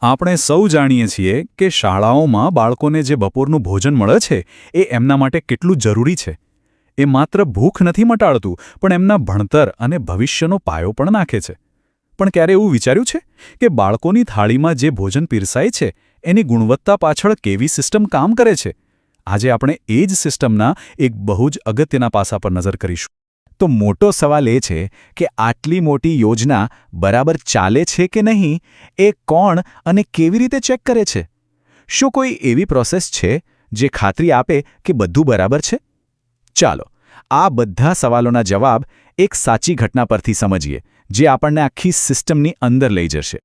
આપણે સૌ જાણીએ છીએ કે શાળાઓમાં બાળકોને જે બપોરનું ભોજન મળે છે એ એમના માટે કેટલું જરૂરી છે. એ માત્ર ભૂખ નથી મટાડતું, પણ એમના ભણતર અને ભવિષ્યનો પાયો પણ નાખે છે. પણ ક્યારે એવું વિચાર્યું છે કે બાળકોની થાળીમાં જે ભોજન પીરસાય છે એની ગુણવત્તા પાછળ કેવી સિસ્ટમ કામ કરે છે? આજે આપણે એ જ સિસ્ટમના એક બહુ જ અગત્યના પાસા પર નજર કરીશું. તો મોટો સવાલ એ છે કે આટલી મોટી યોજના બરાબર ચાલે છે કે નહીં, એ કોણ અને કેવી રીતે ચેક કરે છે? શું કોઈ એવી પ્રોસેસ છે જે ખાતરી આપે કે બધું બરાબર છે? ચાલો, આ બધા સવાલોના જવાબ એક સાચી ઘટના પરથી સમજીએ, જે આપણને આખી સિસ્ટમની અંદર લઈ જશે.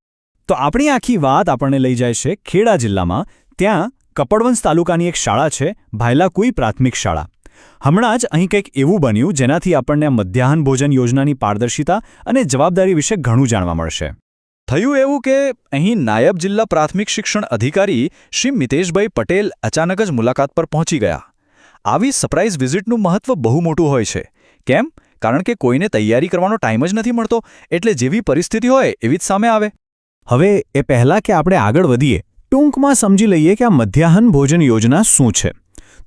તો આપણી આખી વાત આપણને લઈ જાય છે ખેડા જિલ્લામાં. ત્યાં કપડવંજ તાલુકાની એક શાળા છે, ભાયલાકુઈ પ્રાથમિક શાળા. હમણાં જ અહીં કંઈક એવું બન્યું જેનાથી આપણને મધ્યાહન ભોજન યોજનાની પારદર્શિતા અને જવાબદારી વિશે ઘણું જાણવા મળશે. થયું એવું કે અહીં નાયબ જિલ્લા પ્રાથમિક શિક્ષણ અધિકારી શ્રી મિતેશભાઈ પટેલ અચાનક જ મુલાકાત પર પહોંચી ગયા. આવી સરપ્રાઇઝ વિઝિટનું મહત્વ બહુ મોટું હોય છે. કેમ? કારણ કે કોઈને તૈયારી કરવાનો ટાઈમ જ નથી મળતો, એટલે જેવી પરિસ્થિતિ હોય એવી જ સામે આવે. હવે એ પહેલાં કે આપણે આગળ વધીએ, ટૂંકમાં સમજી લઈએ કે આ મધ્યાહન ભોજન યોજના શું છે.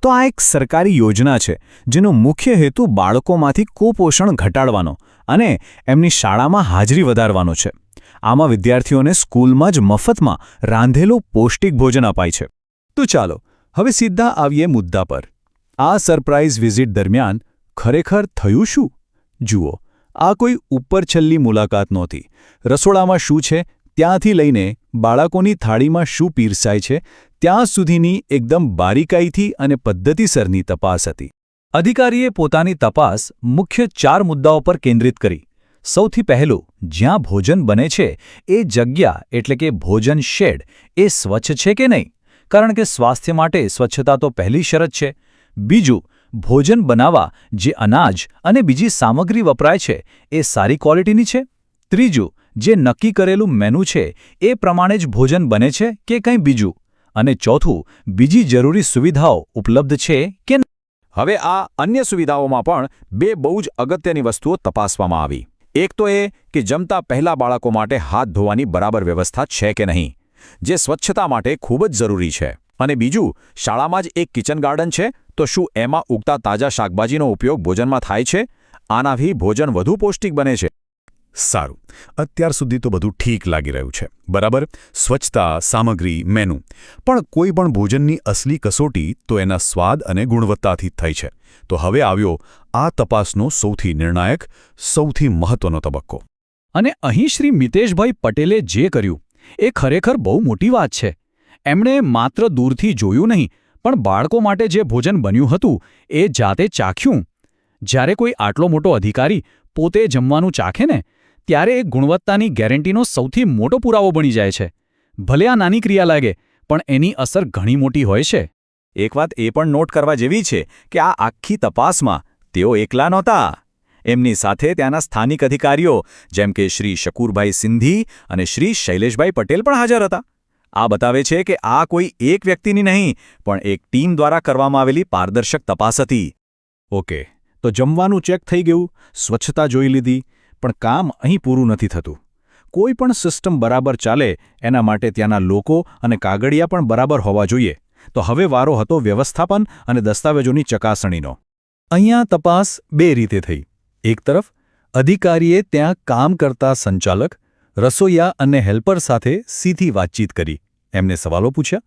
તો આ એક સરકારી યોજના છે જેનો મુખ્ય હેતુ બાળકોમાંથી કુપોષણ ઘટાડવાનો અને એમની શાળામાં હાજરી વધારવાનો છે. આમાં વિદ્યાર્થીઓને સ્કૂલમાં જ મફતમાં રાંધેલું પૌષ્ટિક ભોજન અપાય છે. તો ચાલો હવે સીધા આવીએ મુદ્દા પર. આ સરપ્રાઇઝ વિઝિટ દરમિયાન ખરેખર થયું શું? જુઓ, આ કોઈ ઉપરછલ્લી મુલાકાત નહોતી. રસોડામાં શું છે ત્યાંથી લઈને બાળકોની થાળીમાં શું પીરસાય છે ત્યાં સુધીની એકદમ બારીકાઈથી અને પદ્ધતિસરની તપાસ હતી. અધિકારીએ પોતાની તપાસ મુખ્ય 4 મુદ્દાઓ પર કેન્દ્રિત કરી. સૌથી પહેલું, જ્યાં ભોજન બને છે એ જગ્યા એટલે કે ભોજન શેડ એ સ્વચ્છ છે કે નહીં, કારણ કે સ્વાસ્થ્ય માટે સ્વચ્છતા તો પહેલી શરત છે. બીજું, ભોજન બનાવવા જે અનાજ અને બીજી સામગ્રી વપરાય છે એ સારી ક્વોલિટીની છે. ત્રીજું, જે નક્કી કરેલું મેનુ છે એ પ્રમાણે જ ભોજન બને છે કે કંઈ બીજું. અને ચોથું, બીજી જરૂરી સુવિધાઓ ઉપલબ્ધ છે કે નહીં. હવે આ અન્ય સુવિધાઓમાં પણ 2 બહુ જ અગત્યની વસ્તુઓ તપાસવામાં આવી. એક તો એ કે જમતા પહેલા બાળકો માટે હાથ ધોવાની બરાબર વ્યવસ્થા છે કે નહીં, જે સ્વચ્છતા માટે ખૂબ જ જરૂરી છે. અને બીજું, શાળામાં જ એક કિચન ગાર્ડન છે, તો શું એમાં ઉગતા તાજા શાકભાજીનો ઉપયોગ ભોજનમાં થાય છે? આનાથી ભોજન વધુ પૌષ્ટિક બને છે. સારું, અત્યાર સુધી તો બધું ઠીક લાગી રહ્યું છે, બરાબર? સ્વચ્છતા, સામગ્રી, મેનુ. પણ કોઈ પણ ભોજનની અસલી કસોટી તો એના સ્વાદ અને ગુણવત્તાથી જ થઈ છે. તો હવે આવ્યો આ તપાસનો સૌથી નિર્ણાયક, સૌથી મહત્વનો તબક્કો. અને અહીં શ્રી મિતેશભાઈ પટેલે જે કર્યું એ ખરેખર બહુ મોટી વાત છે. એમણે માત્ર દૂરથી જોયું નહીં, પણ બાળકો માટે જે ભોજન બન્યું હતું એ જાતે ચાખ્યું. જ્યારે કોઈ આટલો મોટો અધિકારી પોતે જમવાનું ચાખે ને, ત્યારે એ ગુણવત્તાની ગેરંટીનો સૌથી મોટો પુરાવો બની જાય છે. ભલે આ નાની ક્રિયા લાગે, પણ એની અસર ઘણી મોટી હોય છે. એક વાત એ પણ નોટ કરવા જેવી છે કે આ આખી તપાસમાં તેઓ એકલા નહોતા. એમની સાથે ત્યાંના સ્થાનિક અધિકારીઓ જેમ કે શ્રી શકુરભાઈ સિંધી અને શ્રી શૈલેષભાઈ પટેલ પણ હાજર હતા. આ બતાવે છે કે આ કોઈ એક વ્યક્તિની નહીં, પણ એક ટીમ દ્વારા કરવામાં આવેલી પારદર્શક તપાસ હતી. ઓકે, તો જમવાનું ચેક થઈ ગયું, સ્વચ્છતા જોઈ લીધી, પણ કામ અહીં પૂરું નથી થતું. કોઈ પણ સિસ્ટમ બરાબર ચાલે એના માટે ત્યાંના લોકો અને કાગળિયા પણ બરાબર હોવા જોઈએ. તો હવે વારો હતો વ્યવસ્થાપન અને દસ્તાવેજોની ચકાસણીનો. અહીંયા તપાસ 2 રીતે થઈ. એક તરફ અધિકારીએ ત્યાં કામ કરતા સંચાલક, રસોઈયા અને હેલ્પર સાથે સીધી વાતચીત કરી, એમને સવાલો પૂછ્યા.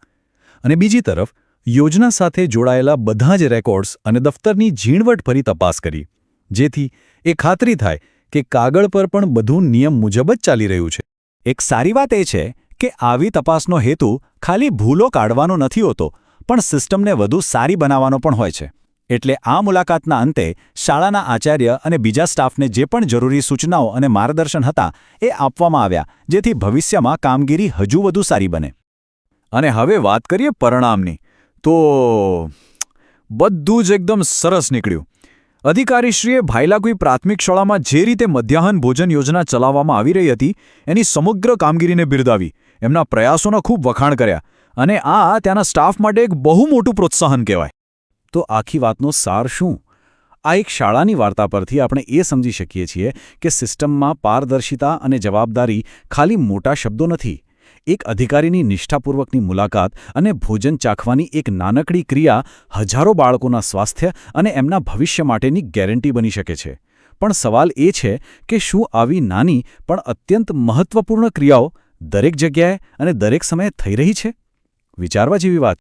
અને બીજી તરફ યોજના સાથે જોડાયેલા બધા જ રેકોર્ડ્સ અને દફતરની ઝીણવટભરી તપાસ કરી, જેથી એ ખાતરી થાય કે કાગળ પર પણ બધું નિયમ મુજબ જ ચાલી રહ્યું છે. એક સારી વાત એ છે કે આવી તપાસનો હેતુ ખાલી ભૂલો કાઢવાનો નથી હોતો, પણ સિસ્ટમને વધુ સારી બનાવવાનો પણ હોય છે. એટલે આ મુલાકાતના અંતે શાળાના આચાર્ય અને બીજા સ્ટાફને જે પણ જરૂરી સૂચનાઓ અને માર્ગદર્શન હતા એ આપવામાં આવ્યા, જેથી ભવિષ્યમાં કામગીરી હજુ વધુ સારી બને. અને હવે વાત કરીએ પરિણામની. તો બધું જ એકદમ સરસ નીકળ્યું. અધિકારીશ્રીએ ભાયલાકુઈ પ્રાથમિક શાળામાં જે રીતે મધ્યાહન ભોજન યોજના ચલાવવામાં આવી રહી હતી એની સમગ્ર કામગીરીને બિરદાવી, એમના પ્રયાસોના ખૂબ વખાણ કર્યા. અને આ ત્યાંના સ્ટાફ માટે એક બહુ મોટું પ્રોત્સાહન કહેવાય. તો આખી વાતનો સાર શું? આ એક શાળાની વાર્તા પરથી આપણે એ સમજી શકીએ છીએ કે સિસ્ટમમાં પારદર્શિતા અને જવાબદારી ખાલી મોટા શબ્દો નથી. એક અધિકારીની નિષ્ઠાપૂર્વકની મુલાકાત અને ભોજન ચાખવાની એક નાનકડી ક્રિયા હજારો બાળકોના સ્વાસ્થ્ય અને એમના ભવિષ્ય માટેની ગેરંટી બની શકે છે. પણ સવાલ એ છે કે શું આવી નાની પણ અત્યંત મહત્વપૂર્ણ ક્રિયાઓ દરેક જગ્યાએ અને દરેક સમયે થઈ રહી છે? વિચારવા જેવી વાત.